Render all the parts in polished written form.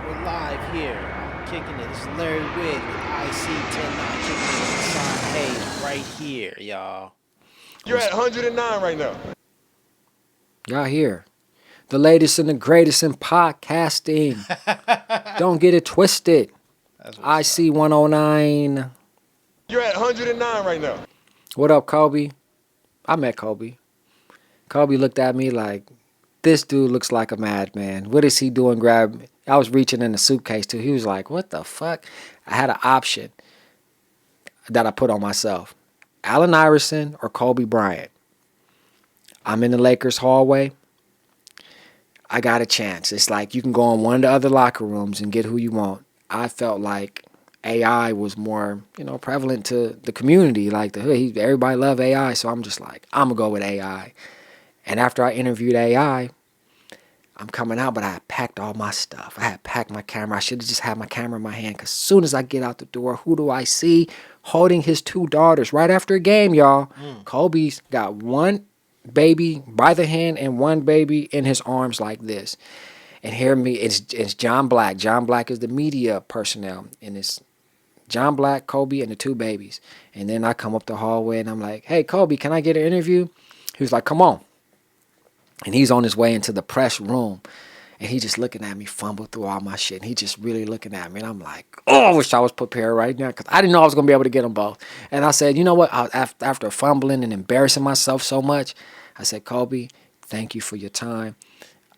We're live here. Kicking it. This is Larry Wig with iSee109 kicking it with Hassan Haze right here, y'all. You're at 109 right now. Y'all here. The latest and the greatest in podcasting. Don't get it twisted. That's what's up. iSee109. You're at 109 right now. What up, Kobe? I met Kobe. Kobe looked at me like, this dude looks like a madman. What is he doing? I was reaching in the suitcase too. He was like, what the fuck? I had an option that I put on myself. Allen Iverson or Kobe Bryant. I'm in the Lakers hallway. I got a chance. It's like you can go in one of the other locker rooms and get who you want. I felt like AI was more, prevalent to the community, like the hood. Everybody love AI, so I'm just like, I'm gonna go with AI. And after I interviewed AI, I'm coming out, but I had packed all my stuff. I had packed my camera. I should have just had my camera in my hand, because as soon as I get out the door, who do I see holding his two daughters right after a game, y'all? Kobe's got one baby by the hand and one baby in his arms like this. And hear me, it's John Black. John Black is the media personnel, and it's John Black, Kobe, and the two babies. And then I come up the hallway and I'm like, hey, Kobe, can I get an interview? He was like, come on. And he's on his way into the press room. And he just looking at me, fumble through all my shit. And he just really looking at me. And I'm like, oh, I wish I was prepared right now, because I didn't know I was going to be able to get them both. And I said, you know what? After fumbling and embarrassing myself so much, I said, Kobe, thank you for your time.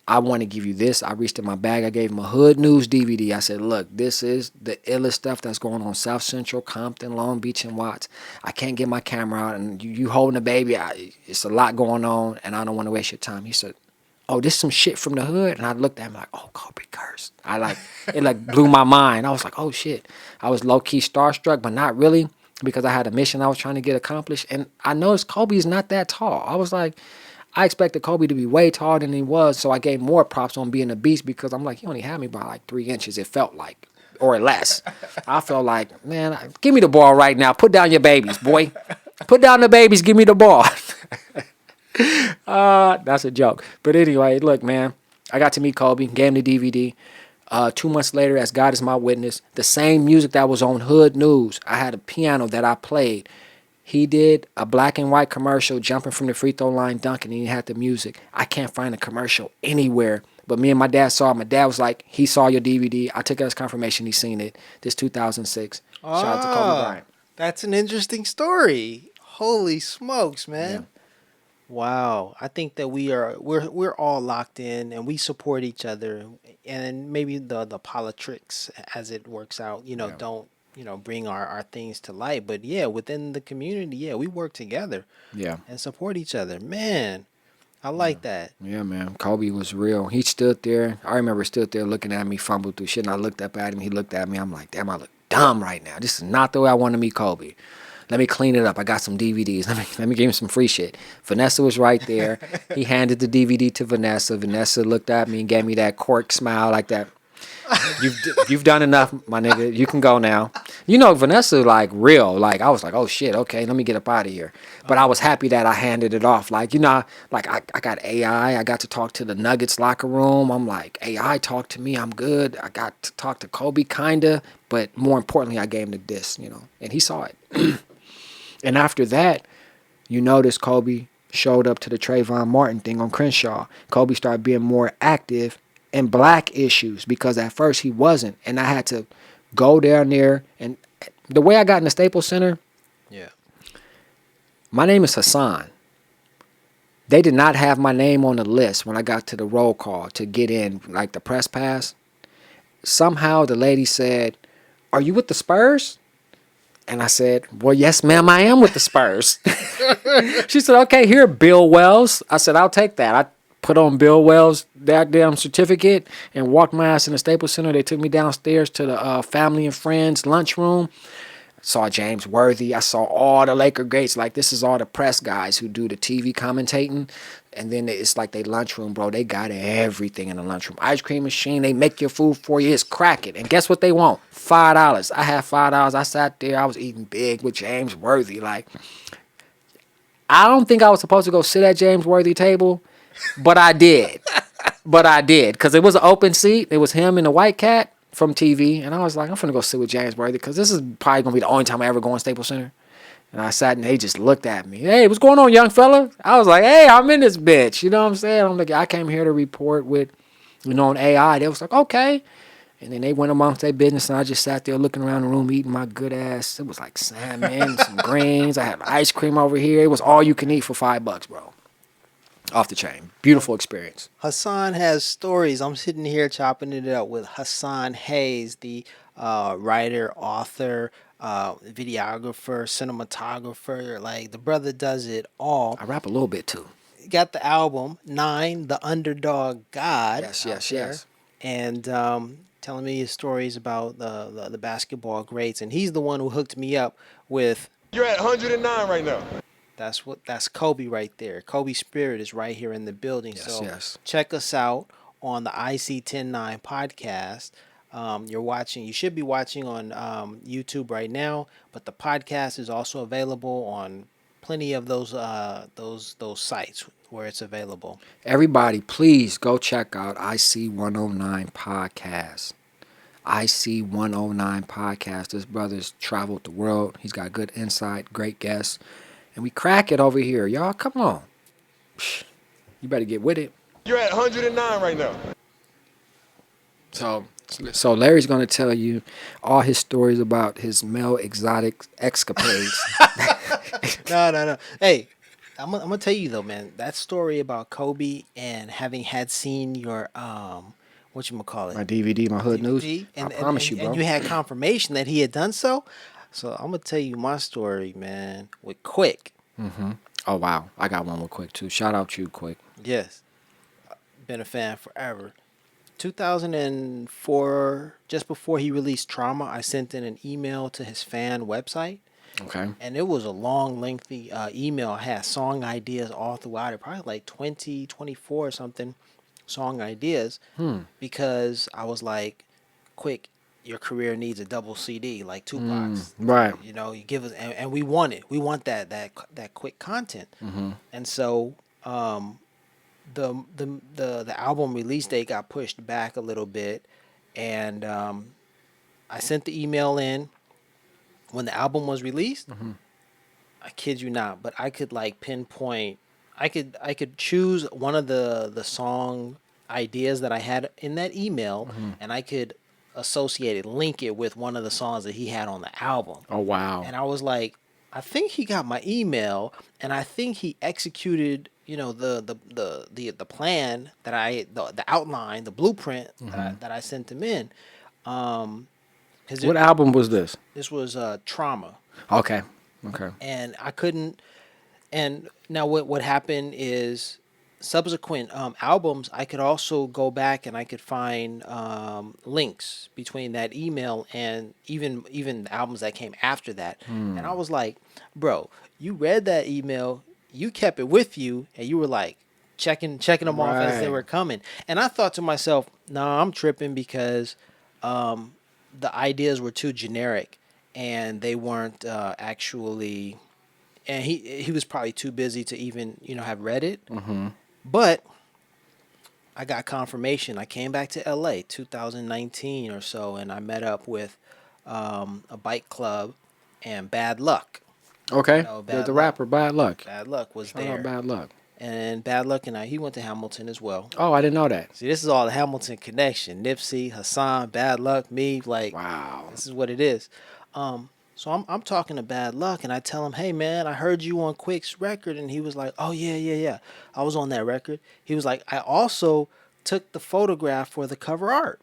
I want to give you this. I reached in my bag. I gave him a Hood News DVD. I said, look, this is the illest stuff that's going on South Central, Compton, Long Beach, and Watts. I can't get my camera out, and you holding a baby. It's a lot going on, and I don't want to waste your time. He said, oh, this some shit from the hood? And I looked at him like, oh, Kobe cursed. It blew my mind. I was like, oh, shit. I was low-key starstruck, but not really, because I had a mission I was trying to get accomplished. And I noticed Kobe's not that tall. I was like, I expected Kobe to be way taller than he was, so I gave more props on being a beast, because I'm like, he only had me by like 3 inches, it felt like, or less. I felt like, man, give me the ball right now. Put down your babies, boy. Put down the babies, give me the ball. That's a joke. But anyway, look, man, I got to meet Kobe, gave him the DVD. 2 months later, as God is my witness, the same music that was on Hood News, I had a piano that I played. He did a black and white commercial jumping from the free throw line, dunking, and he had the music. I can't find a commercial anywhere. But me and my dad saw it. My dad was like, he saw your DVD. I took it as confirmation he's seen it. This 2006. Shout out to Kobe Bryant. That's an interesting story. Holy smokes, man. Yeah. Wow. I think that we're all locked in and we support each other, and maybe the politics as it works out, Yeah. don't bring our things to light, but yeah, within the community, yeah, we work together Yeah. and support each other, man. I like that. Yeah, man. Kobe was real. He stood there. I remember stood there looking at me, fumbled through shit, and I looked up at him. He looked at me. I'm like, damn, I look dumb right now. This is not the way I want to meet Kobe. Let me clean it up. I got some DVDs. Let me give him some free shit. Vanessa was right there. He handed the DVD to Vanessa. Vanessa looked at me and gave me that cork smile like that. You've done enough, my nigga. You can go now. Vanessa, like, real. Like, I was like, oh, shit, okay, let me get up out of here. But I was happy that I handed it off. Like, I got AI. I got to talk to the Nuggets locker room. I'm like, AI talked to me. I'm good. I got to talk to Kobe, kind of. But more importantly, I gave him the disc, and he saw it. And after that, you notice Kobe showed up to the Trayvon Martin thing on Crenshaw. Kobe started being more active in black issues, because at first he wasn't. And I had to go down there. And the way I got in the Staples Center, Yeah. my name is Hassan. They did not have my name on the list when I got to the roll call to get in, like the press pass. Somehow the lady said, are you with the Spurs? And I said, well, yes, ma'am, I am with the Spurs. She said, okay, here, Bill Wells. I said, I'll take that. I put on Bill Wells' that damn certificate and walked my ass in the Staples Center. They took me downstairs to the family and friends lunchroom. Saw James Worthy. I saw all the Laker greats. Like, this is all the press guys who do the TV commentating. And then it's like they lunchroom, bro. They got everything in the lunchroom. Ice cream machine. They make your food for you. It's cracking. And guess what they want? $5. I had $5. I sat there. I was eating big with James Worthy. Like, I don't think I was supposed to go sit at James Worthy table, but I did. Because it was an open seat. It was him and the white cat. from TV, and I was like, I'm finna go sit with James Worthy because this is probably gonna be the only time I ever go in Staples Center. And I sat and they just looked at me. Hey, what's going on, young fella? I was like, hey, I'm in this bitch. You know what I'm saying? I'm like, I came here to report with, on AI. They was like, okay. And then they went amongst their business, and I just sat there looking around the room, eating my good ass. It was like salmon, some greens. I had ice cream over here. It was all you can eat for $5, bro. Off the chain. Beautiful experience. Hassan has stories. I'm sitting here chopping it up with Hassan Haze, the writer, author, videographer, cinematographer. Like the brother does it all. I rap a little bit too. Got the album Nine, the Underdog God Yes, out yes, there, yes. and telling me his stories about the basketball greats. And he's the one who hooked me up with. You're at 109 right now. That's Kobe right there. Kobe Spirit is right here in the building. Yes, So yes. check us out on the iSee109 podcast. You should be watching on YouTube right now, but the podcast is also available on plenty of those sites where it's available. Everybody, please go check out iSee109 podcast. iSee109 podcast. This brother's traveled the world. He's got good insight, great guests. And we crack it over here. Y'all, come on. Psh, you better get with it. You're at 109 right now. So Larry's going to tell you all his stories about his male exotic escapades. No. Hey, I'm gonna tell you though, man. That story about Kobe and having had seen your what you call it, My DVD, my hood news. DVD, I promise you, bro. and you had confirmation that he had done so. So I'm gonna tell you my story, man, with Quik. Oh, wow. I got one more quick, too. Shout out you, Quik. Yes, been a fan forever. 2004, just before he released Trauma, I sent in an email to his fan website. Okay. And it was a long, lengthy email. I had song ideas all throughout it, probably like 20, 24 or something song ideas. Because I was like, Quick, your career needs a double CD like Tupac's. Right. You know, you give us, and we want it. We want that quick content. And so the album release date got pushed back a little bit, and I sent the email in when the album was released. I kid you not, but I could like pinpoint. I could choose one of the song ideas that I had in that email, and I could associate it, link it with one of the songs that he had on the album. Oh, wow. And I was like, I think he got my email, and I think he executed, the plan that the outline, the blueprint that I sent him in. Because What album was this? this was Trauma, Okay. Okay. and I couldn't. And now what happened is subsequent albums, I could also go back and I could find links between that email and even the albums that came after that. And I was like, bro, you read that email, you kept it with you, and you were like checking them off as they Right. were coming. And I thought to myself, no, I'm tripping because the ideas were too generic and they weren't actually, and he was probably too busy to even have read it. But I got confirmation. I came back to LA 2019 or so, and I met up with a bike club, and Bad Luck. Okay. No, The Bad Luck. rapper, Bad Luck. Bad Luck was Shout out there, Bad Luck. and Bad Luck and he went to Hamilton as well. Oh, I didn't know that. See, this is all the Hamilton connection. Nipsey, Hassan, Bad Luck, me. Like, Wow. this is what it is. So I'm talking to Bad Luck, and I tell him, "Hey man, I heard you on Quick's record," and he was like, "Oh yeah, I was on that record." He was like, "I also took the photograph for the cover art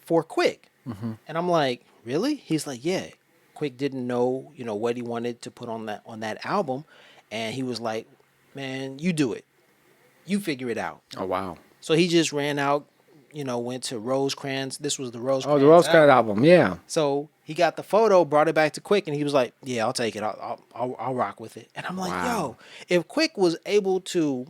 for Quick," and I'm like, "Really?" He's like, "Yeah." Quick didn't know, what he wanted to put on that album, and he was like, "Man, you do it. You figure it out." Oh, wow. So he just ran out, went to Rosecrans. This was the Rosecrans. Oh, the Rosecrans album. Yeah. So he got the photo, brought it back to Quick, and he was like, "Yeah, I'll take it. I'll rock with it." And I'm like, Wow. "Yo, if Quick was able to,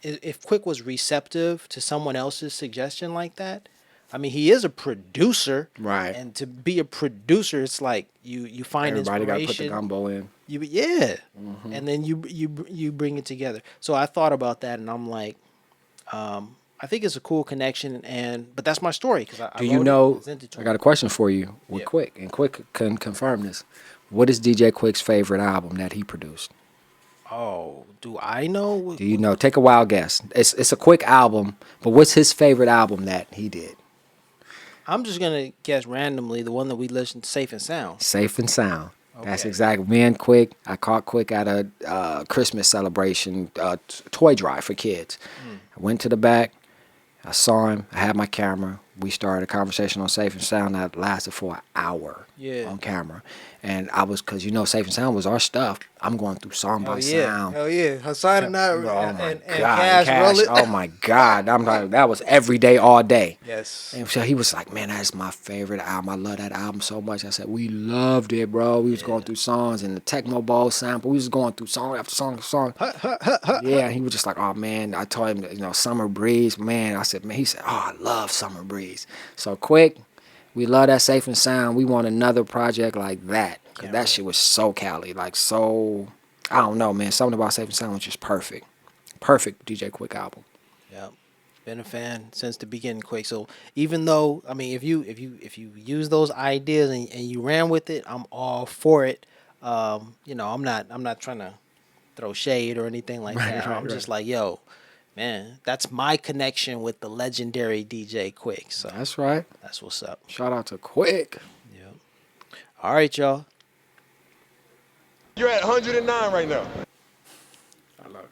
if Quick was receptive to someone else's suggestion like that, I mean, he is a producer, Right. and to be a producer, it's like you find Everybody got to put the inspiration, gumbo in. yeah, and then you bring it together." So I thought about that, and I'm like, I think it's a cool connection, but that's my story because I Do you wrote it know? and sent it to I him. got a question for you with Yeah. Quik, and Quik can confirm this. What is DJ Quick's favorite album that he produced? Oh, do I know? Do you know? Take a wild guess. It's a Quik album, but what's his favorite album that he did? I'm just gonna guess randomly the one that we listened to, Safe and Sound. Safe and Sound. That's Okay. exactly. Me and Quik, I caught Quik at a Christmas celebration toy drive for kids. I went to the back. I saw him. I had my camera. We started a conversation on Safe and Sound that lasted for an hour Yeah. on camera. And I was, because Safe and Sound was our stuff. I'm going through song by Hell yeah. sound. Hell yeah. Hassan and I Oh my and God. Cash roll it. Oh my God. I'm like, that was every day, all day. Yes. And so he was like, man, that's my favorite album. I love that album so much. I said, we loved it, bro. We was going through songs and the Tecmo Bowl sample. We was going through song after song after song. Yeah, he was just like, oh man. I told him, Summer Breeze, man. I said, man. He said, oh, I love Summer Breeze. So Quik, we love that Safe and Sound. We want another project like that. Cause Yeah, that right. shit was so Cali, like so. I don't know, man. Something about Safe and Sound was just perfect. Perfect DJ Quik album. Yeah. Been a fan since the beginning, Quake. So even though if you use those ideas and you ran with it, I'm all for it. I'm not trying to throw shade or anything like Right, that. right, I'm just right. like, yo, man, that's my connection with the legendary DJ Quake. So That's right. that's what's up. Shout out to Quik. Yeah. All right, y'all. You're at 109 right now. I love it.